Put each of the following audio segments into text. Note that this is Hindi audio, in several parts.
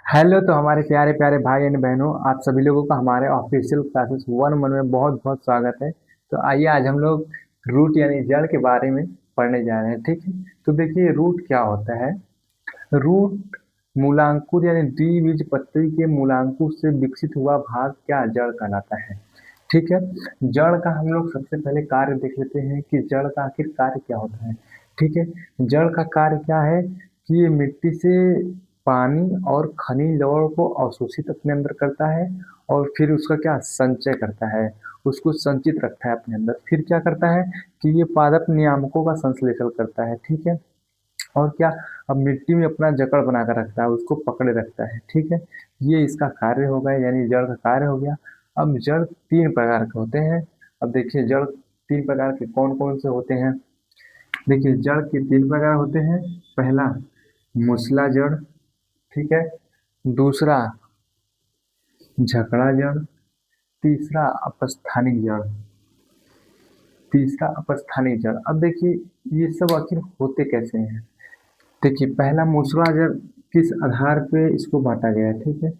हेलो। तो हमारे प्यारे प्यारे भाई एंड बहनों, आप सभी लोगों का हमारे ऑफिशियल क्लासेस 1 में बहुत बहुत स्वागत है। तो आइए आज हम लोग रूट यानी जड़ के बारे में पढ़ने जा रहे हैं। ठीक है। तो देखिए रूट क्या होता है। रूट मूलांकुर यानी द्विबीजपत्री के मूलांकुर से विकसित हुआ भाग क्या जड़ कहलाता है। ठीक है। जड़ का हम लोग सबसे पहले कार्य देख लेते हैं कि जड़ का आखिर कार्य क्या होता है। ठीक है। जड़ का कार्य क्या है कि ये मिट्टी से पानी और खनिज लवण को अवशोषित अपने अंदर करता है और फिर उसका क्या संचय करता है, उसको संचित रखता है अपने अंदर। फिर क्या करता है कि ये पादप नियामकों का संश्लेषण करता है। ठीक है। और क्या, अब मिट्टी में अपना जकड़ बना कर रखता है, उसको पकड़े रखता है। ठीक है। ये इसका कार्य हो गया, यानी जड़ का कार्य हो गया। अब जड़ तीन प्रकार के होते हैं। अब देखिए जड़ तीन प्रकार के कौन कौन से होते हैं। देखिए जड़ के तीन प्रकार होते हैं। पहला मूसला जड़। ठीक है। दूसरा झकड़ा जड़। तीसरा अपस्थानिक जड़। अपस्थानिक जड़। अब देखिए ये सब आखिर होते कैसे हैं। देखिए पहला मूसला जड़ किस आधार पे इसको बांटा गया है। ठीक है।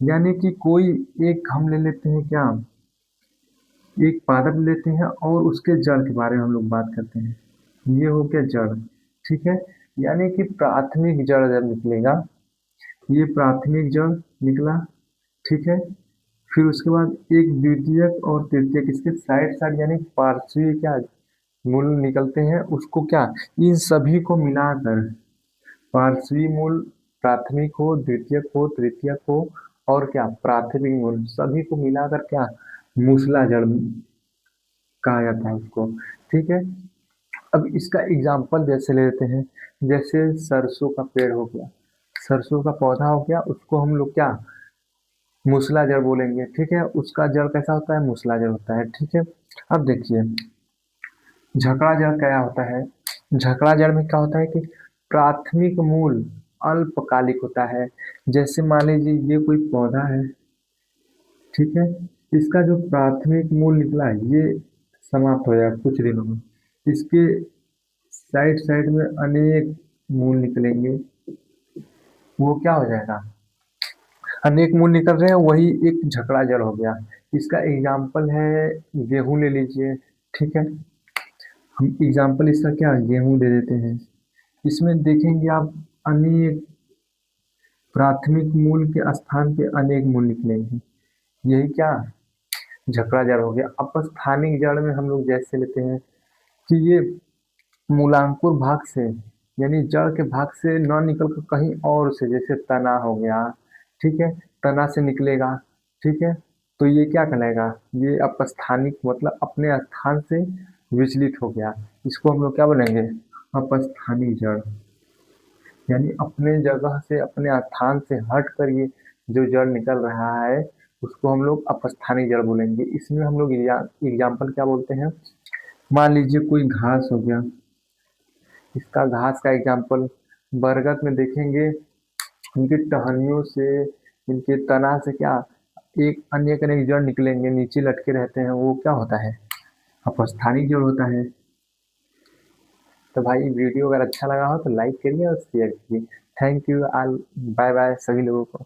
यानी कि कोई एक हम ले लेते हैं क्या, एक पादप लेते हैं और उसके जड़ के बारे में हम लोग बात करते हैं। ये हो गया जड़। ठीक है। यानी कि प्राथमिक जड़ जब निकलेगा, ये प्राथमिक जड़ निकला। ठीक है। फिर उसके बाद एक द्वितीयक और तृतीयक इसके साइड साइड यानी पार्श्वीय क्या मूल निकलते हैं, उसको क्या, इन सभी को मिलाकर पार्श्वी मूल प्राथमिक हो, द्वितीयक हो, तृतीयक हो और क्या प्राथमिक मूल सभी को मिलाकर क्या मूसला जड़ कहा जाता है उसको। ठीक है। अब इसका एग्जाम्पल जैसे लेते हैं, जैसे सरसों का पेड़ हो गया, सरसों का पौधा हो गया, उसको हम लोग क्या मूसला जड़ बोलेंगे। ठीक है। उसका जड़ कैसा होता है, मूसला जड़ होता है। ठीक है। अब देखिए झकड़ा जड़ क्या होता है। झकड़ा जड़ में क्या होता है कि प्राथमिक मूल अल्पकालिक होता है। जैसे मान लीजिए ये कोई पौधा है। ठीक है। इसका जो प्राथमिक मूल निकला है ये समाप्त हो जाएगा कुछ दिनों में। इसके साइड साइड में अनेक मूल निकलेंगे, वो क्या हो जाएगा, अनेक मूल निकल रहे हैं, वही एक झकड़ा जड़ हो गया। इसका एग्जाम्पल है गेहूं ले लीजिए। ठीक है। हम एग्जाम्पल इसका क्या गेहूं दे देते हैं। इसमें देखेंगे आप अनेक प्राथमिक मूल के स्थान पे अनेक मूल निकलेंगे, यही क्या झकड़ा जड़ हो गया। अपस्थानिक जड़ में हम लोग जैसे लेते हैं कि ये मूलांकुर भाग से यानी जड़ के भाग से न निकल कर कहीं और से, जैसे तना हो गया। ठीक है। तना से निकलेगा। ठीक है। तो ये क्या कहलाएगा, ये अपस्थानिक मतलब अपने स्थान से विचलित हो गया, इसको हम लोग क्या बोलेंगे अपस्थानिक जड़। यानी अपने जगह से अपने स्थान से हट कर ये जो जड़ निकल रहा है उसको हम लोग अपस्थानिक जड़ बोलेंगे। इसमें हम लोग एग्जाम्पल क्या बोलते हैं, मान लीजिए कोई घास हो गया, इसका घास का एग्जाम्पल बरगद में देखेंगे, इनकी टहनियों से, इनके तना से क्या एक अनेक अनेक जड़ निकलेंगे, नीचे लटके रहते हैं, वो क्या होता है अपस्थानिक जड़ होता है। तो भाई वीडियो अगर अच्छा लगा हो तो लाइक करिए और शेयर कीजिए। Thank you all, bye bye सभी लोगों को।